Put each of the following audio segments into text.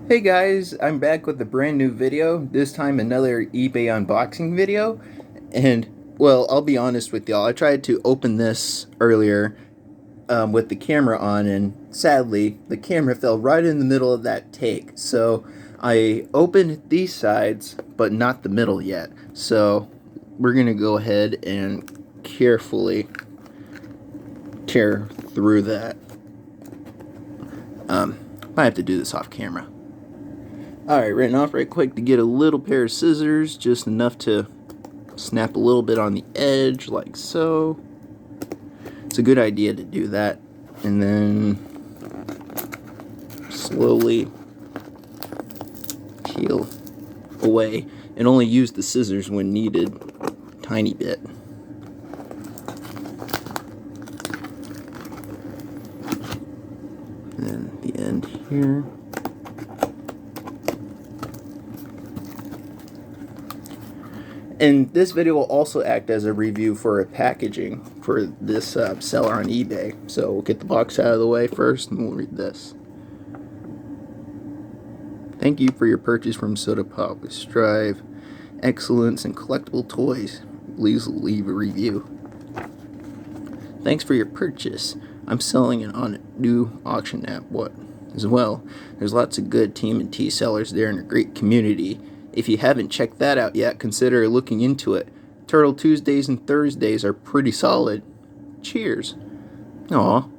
Hey guys, I'm back with a brand new video, this time another eBay unboxing video. And, well, I'll be honest with y'all, I tried to open this earlier with the camera on, and sadly, the camera fell right in the middle of that take. So, I opened these sides, but not the middle yet. So, we're gonna go ahead and carefully tear through that. Might have to do this off camera. Alright, written off right quick to get a little pair of scissors, just enough to snap a little bit on the edge, like so. It's a good idea to do that. And then slowly peel away. And only use the scissors when needed. Tiny bit. And then the end here. And this video will also act as a review for a packaging for this seller on eBay. So we'll get the box out of the way first and we'll read this. Thank you for your purchase from Soda Pop. We strive excellence in collectible toys. Please leave a review. Thanks for your purchase. I'm selling it on a new auction app as well. There's lots of good TMNT sellers there and a great community. If you haven't checked that out yet, consider looking into it. Turtle Tuesdays and Thursdays are pretty solid. Cheers. Aw.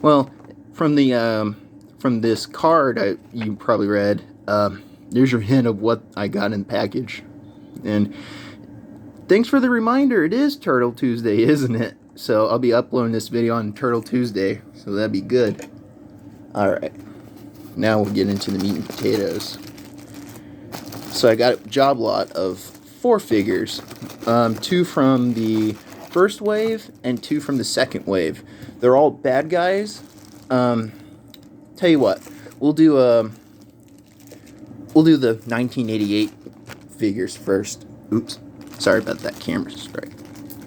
Well, from this card you probably read, there's your hint of what I got in the package. And thanks for the reminder. It is Turtle Tuesday, isn't it? So I'll be uploading this video on Turtle Tuesday, so that'd be good. Alright. Now we'll get into the meat and potatoes. So I got a job lot of 4 figures, 2 from the first wave and 2 from the second wave. They're all bad guys. Tell you what, we'll do the 1988 figures first. Oops, sorry about that camera strike.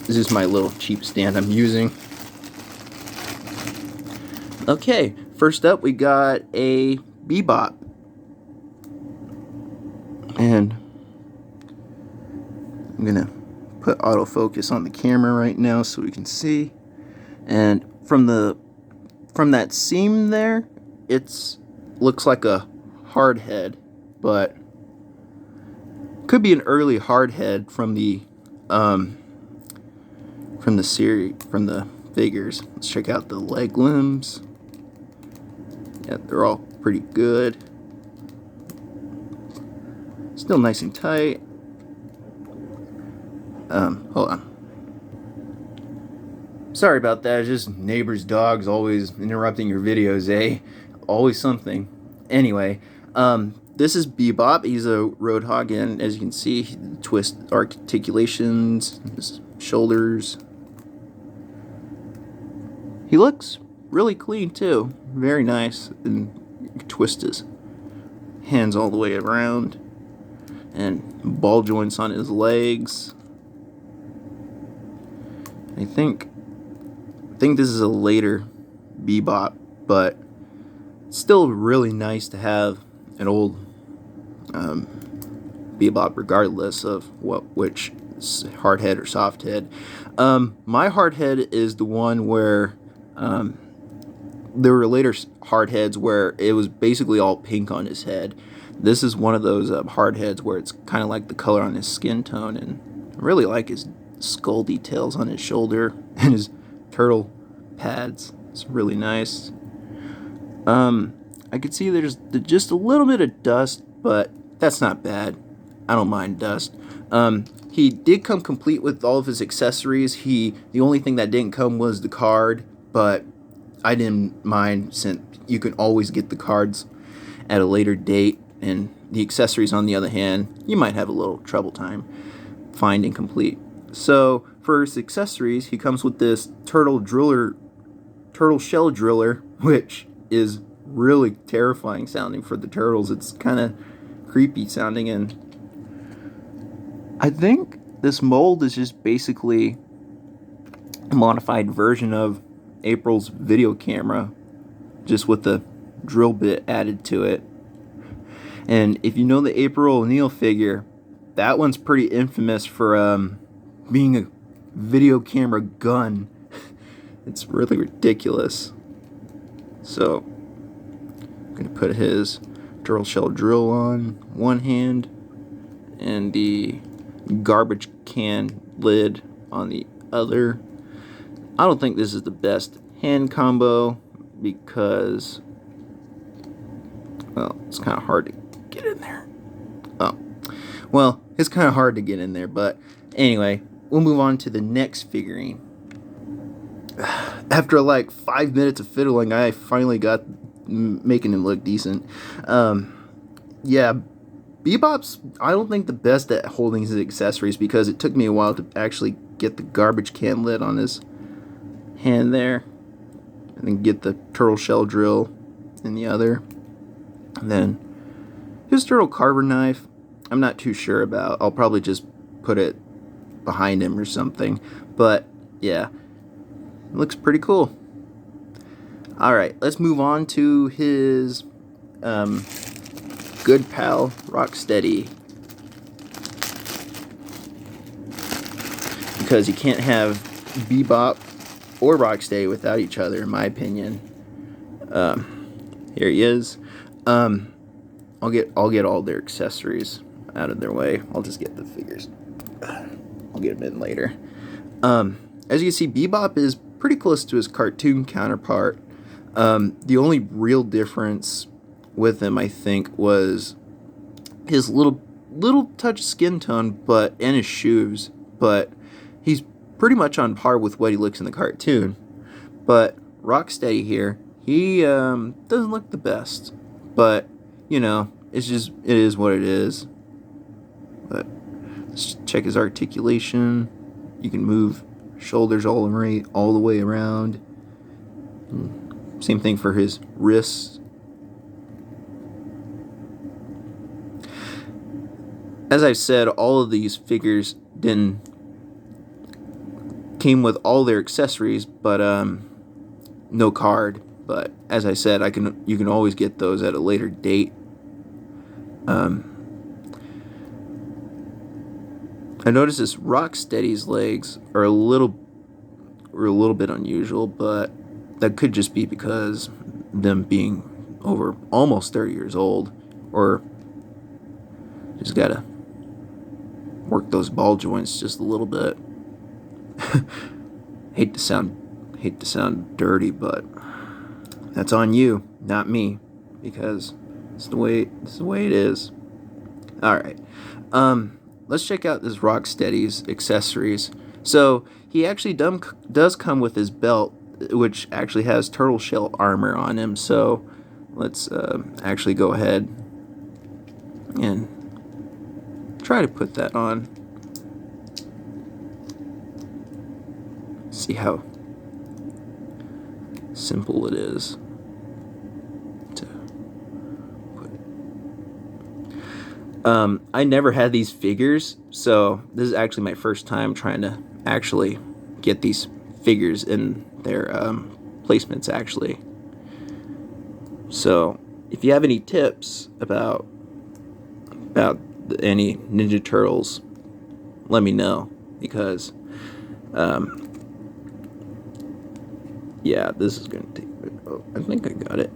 This is my little cheap stand I'm using. Okay, first up we got a Bebop. And I'm gonna put autofocus on the camera right now so we can see. And from that seam there, looks like a hard head, but could be an early hard head from the figures. Let's check out the leg limbs. Yeah, they're all pretty good. Still nice and tight. Hold on. Sorry about that. It's just neighbors' dogs always interrupting your videos, eh? Always something. Anyway, this is Bebop. He's a roadhog, and as you can see, he twist articulations, his shoulders. He looks really clean too. Very nice. And you can twist his hands all the way around. And ball joints on his legs. I think this is a later Bebop, but it's still really nice to have an old Bebop, regardless of which hard head or soft head. My hard head is the one where there were later hard heads where it was basically all pink on his head. This is one of those hard heads where it's kind of like the color on his skin tone, and I really like his skull details on his shoulder and his turtle pads. It's really nice. I could see there's just a little bit of dust, but that's not bad. I don't mind dust. He did come complete with all of his accessories. The only thing that didn't come was the card, but I didn't mind since you can always get the cards at a later date. And the accessories, on the other hand, you might have a little trouble time finding complete. So for his accessories, he comes with this turtle shell driller, which is really terrifying sounding for the turtles. It's kind of creepy sounding, and I think this mold is just basically a modified version of April's video camera, just with the drill bit added to it. And if you know the April O'Neil figure, that one's pretty infamous for being a video camera gun. It's really ridiculous. So I'm gonna put his turtle shell drill on one hand and the garbage can lid on the other. I don't think this is the best hand combo because, well, it's kind of hard to get in there. Oh, well, it's kind of hard to get in there, but anyway, we'll move on to the next figurine. After like 5 minutes of fiddling, I finally got making him look decent. Yeah, Bebop's, I don't think, the best at holding his accessories because it took me a while to actually get the garbage can lid on his hand there, and then get the turtle shell drill in the other. And then his turtle carver knife, I'm not too sure about. I'll probably just put it behind him or something. But yeah, it looks pretty cool. Alright, let's move on to his good pal Rocksteady, because you can't have Bebop or Rocksteady without each other, in my opinion. Here he is. I'll get all their accessories out of their way. I'll just get the figures. I'll get them in later. As you can see, Bebop is pretty close to his cartoon counterpart. The only real difference with him, I think, was his little touch skin tone, and his shoes. But he's pretty much on par with what he looks in the cartoon. But Rocksteady here, he doesn't look the best. But you know, it is what it is. But let's check his articulation. You can move shoulders all the way around. Same thing for his wrists. As I said, all of these figures came with all their accessories, but no card. But as I said, you can always get those at a later date. I noticed this Rocksteady's legs are a little bit unusual, but that could just be because them being over almost 30 years old, or just gotta work those ball joints just a little bit. hate to sound dirty, but that's on you, not me, because it's the way it is. All right, let's check out this Rocksteady's accessories. So he actually does come with his belt, which actually has turtle shell armor on him. So let's actually go ahead and try to put that on. See how simple it is to put it. I never had these figures, so this is actually my first time trying to actually get these figures in their placements actually. So if you have any tips about any Ninja Turtles, let me know, because yeah, this is gonna take a bit. Oh, I think I got it.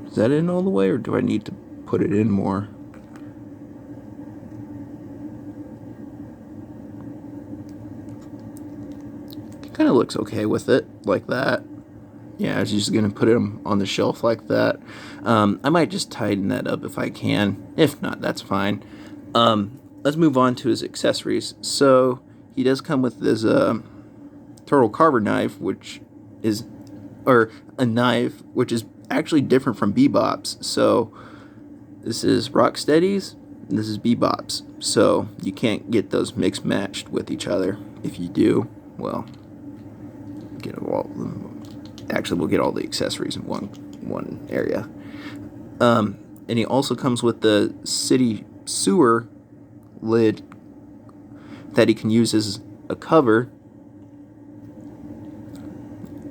Is that in all the way, or do I need to put it in more? It kind of looks okay with it, like that. Yeah, I was just gonna put him on the shelf like that. I might just tighten that up if I can. If not, that's fine. Let's move on to his accessories. So he does come with this turtle carver knife, a knife which is actually different from Bebop's. So this is Rocksteady's, and this is Bebop's. So you can't get those mixed matched with each other. If you do, well, get all of them. Actually, we'll get all the accessories in one area. And he also comes with the city sewer lid that he can use as a cover.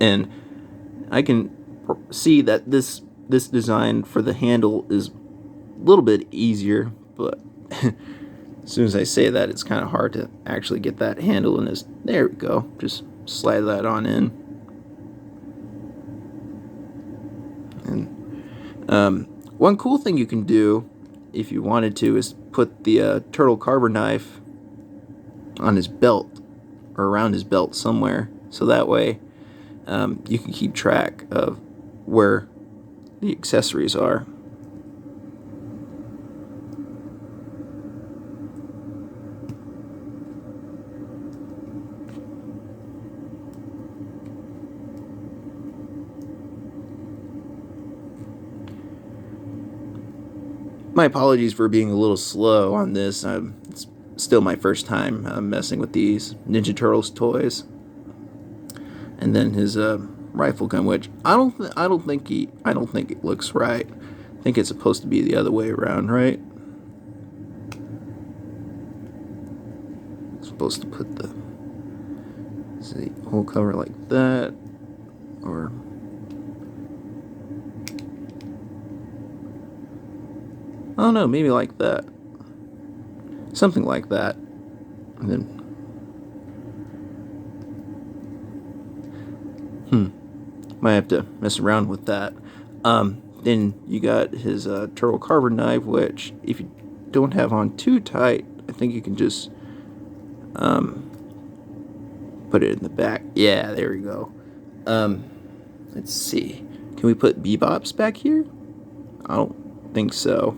And I can see that this design for the handle is a little bit easier, but as soon as I say that, it's kind of hard to actually get that handle in this. There we go. Just slide that on in. And one cool thing you can do, if you wanted to, is put the turtle carver knife on his belt or around his belt somewhere, so that way you can keep track of where the accessories are. My apologies for being a little slow on this. It's still my first time messing with these Ninja Turtles toys. And then his rifle gun, which I don't think it looks right. I think it's supposed to be the other way around, right? It's supposed to put the whole cover like that, or I don't know, maybe like that. Something like that. And then might have to mess around with that. Then you got his turtle carver knife, which if you don't have on too tight, I think you can just put it in the back. Yeah, there we go. Let's see. Can we put Bebop's back here? I don't think so.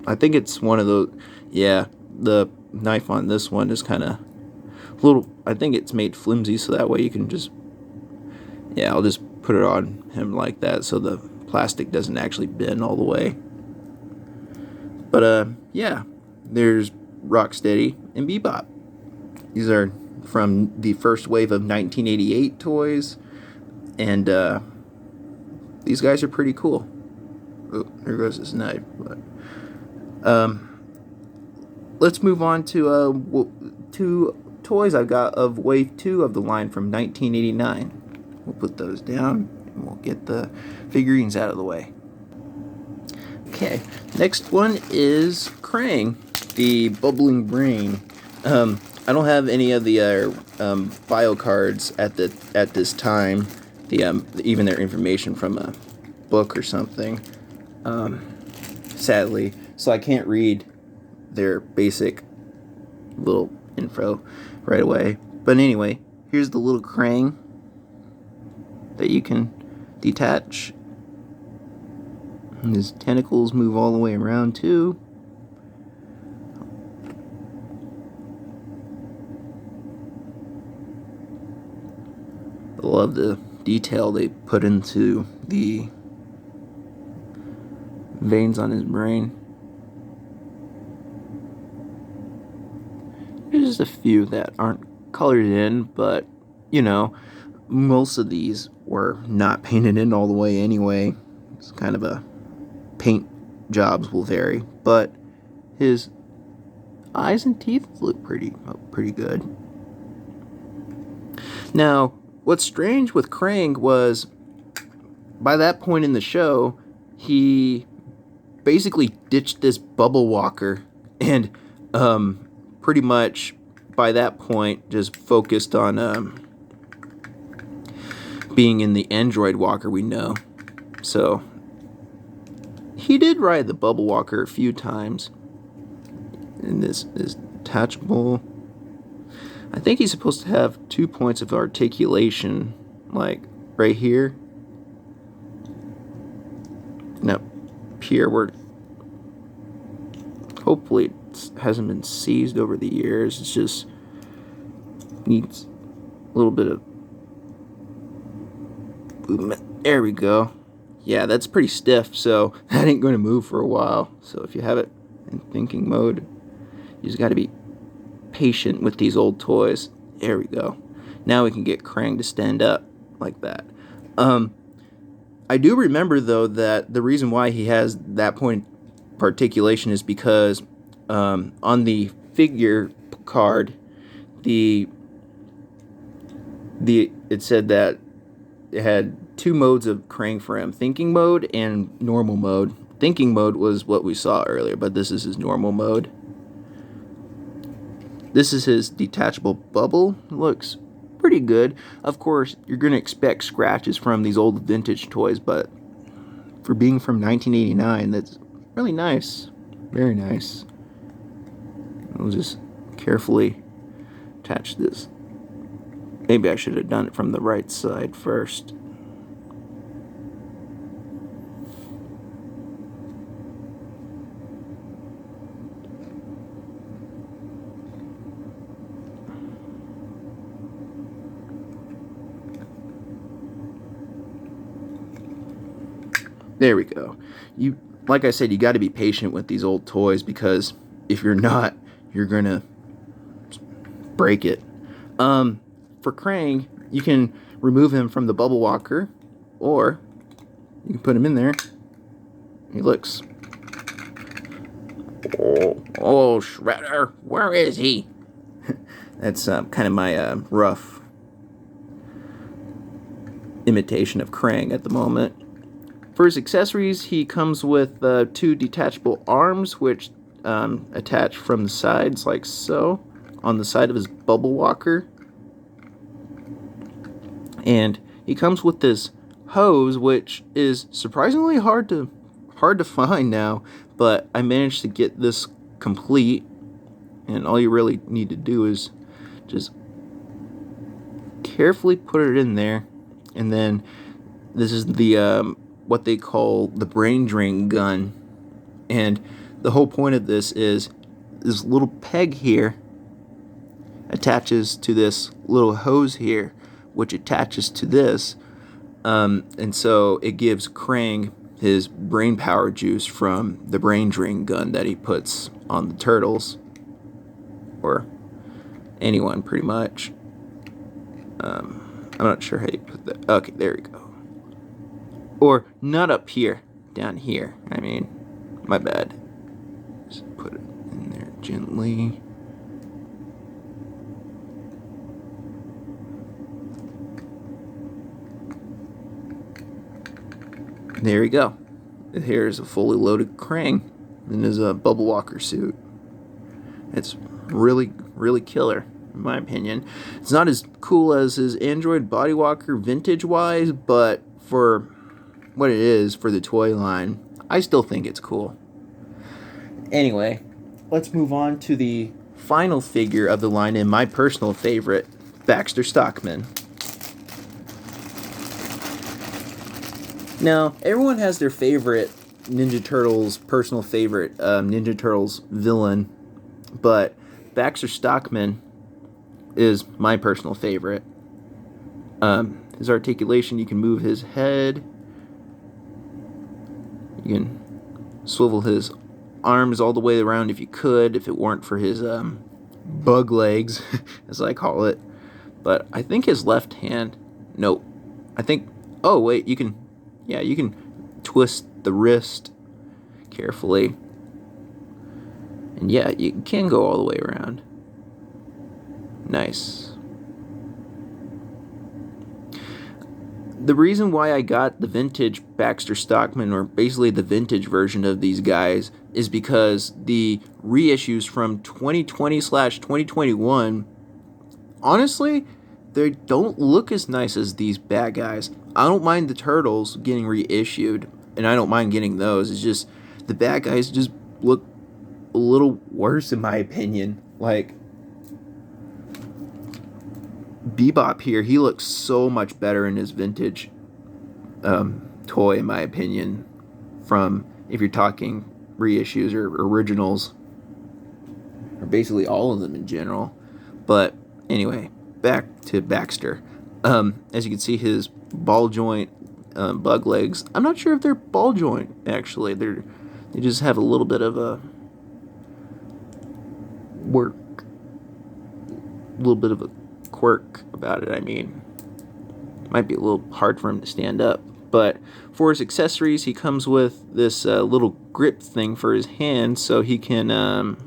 I think it's one of those. Yeah, the knife on this one is kind of little. I think it's made flimsy, so that way you can just. Yeah, I'll just put it on him like that, so the plastic doesn't actually bend all the way. But yeah, there's Rocksteady and Bebop. These are from the first wave of 1988 toys, and these guys are pretty cool. Oh, there goes his knife. But let's move on to two toys I've got of wave 2 of the line from 1989. We'll put those down and we'll get the figurines out of the way. Okay, next one is Krang, the bubbling brain. I don't have any of the bio cards at this time. Even their information from a book or something. Sadly, so I can't read their basic little info right away. But anyway, here's the little Krang that you can detach. And his tentacles move all the way around too. I love the detail they put into the veins on his brain. There's just a few that aren't colored in, but you know, most of these were not painted in all the way anyway. It's kind of a paint jobs will vary, but his eyes and teeth look pretty good. Now, what's strange with Krang was, by that point in the show, he basically ditched this bubble walker and pretty much by that point just focused on being in the android walker we know. So he did ride the bubble walker a few times. And this is detachable. I think he's supposed to have 2 points of articulation, like right here. Now, here where hopefully it hasn't been seized over the years. It's just needs a little bit of movement. There we go. Yeah, that's pretty stiff, so that ain't going to move for a while. So if you have it in thinking mode, you just got to be patient with these old toys. There we go. Now we can get Krang to stand up like that. I do remember though that the reason why he has that point of articulation is because on the figure card, it said that it had two modes of Krang for him: thinking mode and normal mode. Thinking mode was what we saw earlier, but this is his normal mode. This is his detachable bubble. Looks pretty good. Of course, you're going to expect scratches from these old vintage toys, but for being from 1989, that's really nice. Very nice. I'll just carefully attach this. Maybe I should have done it from the right side first. There we go. Like I said, you got to be patient with these old toys, because if you're not, you're gonna break it. For Krang, you can remove him from the bubble walker, or you can put him in there. He looks. Oh, Shredder, where is he? That's kind of my rough imitation of Krang at the moment. For his accessories, he comes with two detachable arms, which attach from the sides, like so, on the side of his bubble walker. And he comes with this hose, which is surprisingly hard to find now, but I managed to get this complete. And all you really need to do is just carefully put it in there, and then this is the what they call the brain drain gun. And the whole point of this is this little peg here attaches to this little hose here, which attaches to this, and so it gives Krang his brain power juice from the brain drain gun that he puts on the turtles, or anyone pretty much. I'm not sure how you put that. Okay, there we go. Or not up here, down here. I mean, my bad. Just put it in there gently. There we go. Here's a fully loaded Krang in his bubble walker suit. It's really, really killer, in my opinion. It's not as cool as his Android body walker vintage-wise, but for what it is for the toy line, I still think it's cool. Anyway, let's move on to the final figure of the line, and my personal favorite, Baxter Stockman. Now, everyone has their favorite Ninja Turtles, personal favorite Ninja Turtles villain, but Baxter Stockman is my personal favorite. His articulation, you can move his head, you can swivel his arms all the way around if you could, if it weren't for his bug legs, as I call it. But I think his left hand, nope. I think, oh wait, you can twist the wrist carefully. And yeah, you can go all the way around. Nice. The reason why I got the vintage Baxter Stockman, or basically the vintage version of these guys, is because the reissues from 2020/2021, honestly, they don't look as nice as these bad guys. I don't mind the Turtles getting reissued, and I don't mind getting those. It's just the bad guys just look a little worse, in my opinion. Like Bebop here, he looks so much better in his vintage toy, in my opinion, from, if you're talking reissues or originals, or basically all of them in general. But anyway, back to Baxter. As you can see, his ball joint bug legs, I'm not sure if they're ball joint, actually. They just have a little bit of a quirk about it. I mean, might be a little hard for him to stand up. But for his accessories, he comes with this little grip thing for his hand, so he can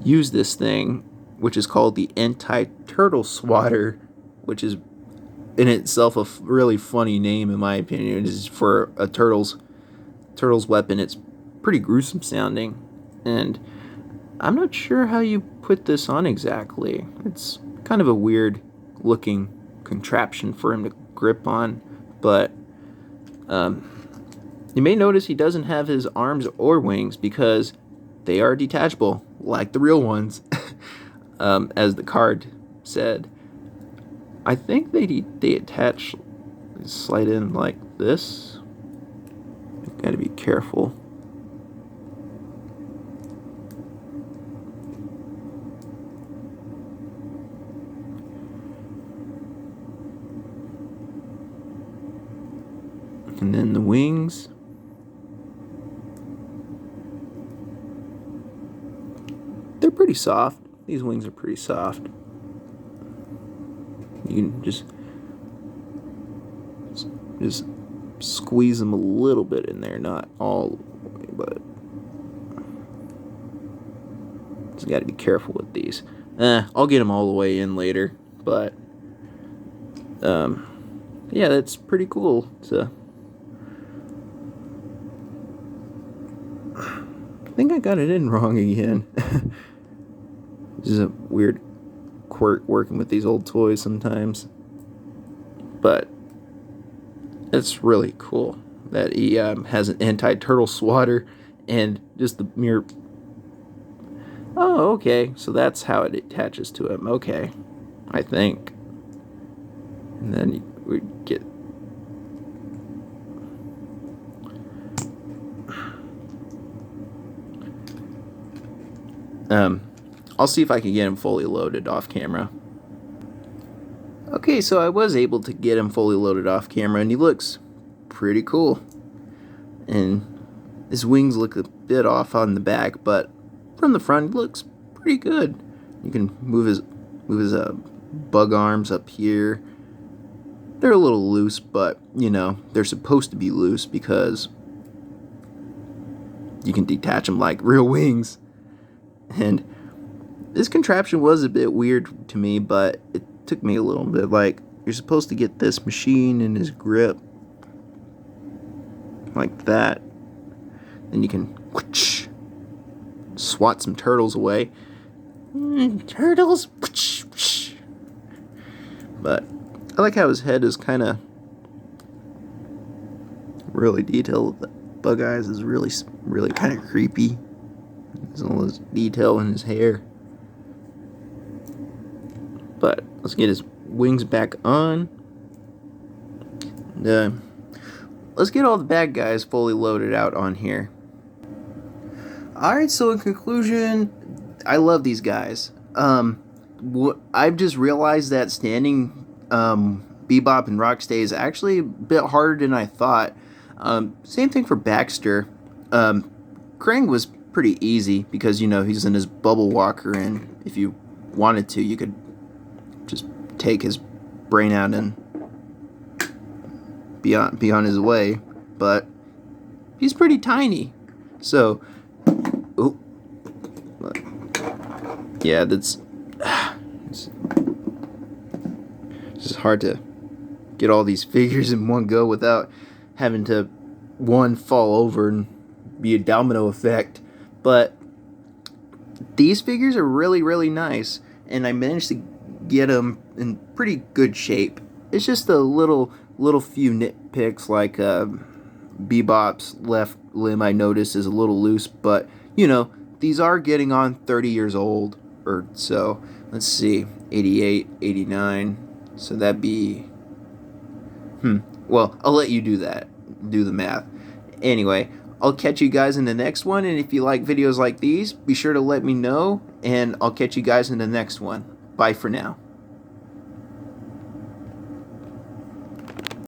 use this thing, which is called the anti-turtle swatter, which is in itself a really funny name, in my opinion. It is for a turtle's weapon. It's pretty gruesome sounding, and I'm not sure how you put this on exactly. It's kind of a weird looking contraption for him to grip on, but you may notice he doesn't have his arms or wings because they are detachable, like the real ones, as the card said. I think they attach, slide in like this. Gotta be careful. And then the wings. They're pretty soft. These wings are pretty soft. You can just squeeze them a little bit in there, not all the way, but just got to be careful with these. I'll get them all the way in later, but yeah, that's pretty cool. So I think I got it in wrong again. This is a weird quirk working with these old toys sometimes, but it's really cool that he has an anti-turtle swatter and just the mere... Oh, okay, so that's how it attaches to him. Okay, I think. And then we get... I'll see if I can get him fully loaded off camera. Okay, so I was able to get him fully loaded off camera, and he looks pretty cool. And his wings look a bit off on the back, but from the front, he looks pretty good. You can move his bug arms up here. They're a little loose, but you know they're supposed to be loose because you can detach them like real wings. And this contraption was a bit weird to me, but it took me a little bit. Like, you're supposed to get this machine in his grip like that. Then you can whoosh, swat some turtles away. Turtles! Whoosh, whoosh. But I like how his head is kind of really detailed. The bug eyes is really kind of creepy. There's all this detail in his hair. But let's get his wings back on. Let's get all the bad guys fully loaded out on here. Alright, so in conclusion, I love these guys. I've just realized that standing Bebop and Rocksteady is actually a bit harder than I thought. Same thing for Baxter. Krang was pretty easy because, you know, he's in his bubble walker, and if you wanted to, you could just take his brain out and be on his way. But he's pretty tiny, so yeah, it's just hard to get all these figures in one go without having to one fall over and be a domino effect. But these figures are really nice, and I managed to get them in pretty good shape. It's just a little few nitpicks, like Bebop's left limb I noticed is a little loose, but you know, these are getting on 30 years old or so. Let's see, 88, 89, so that'd be well, I'll let you do the math. Anyway, I'll catch you guys in the next one, and if you like videos like these, be sure to let me know, and I'll catch you guys in the next one. Bye for now.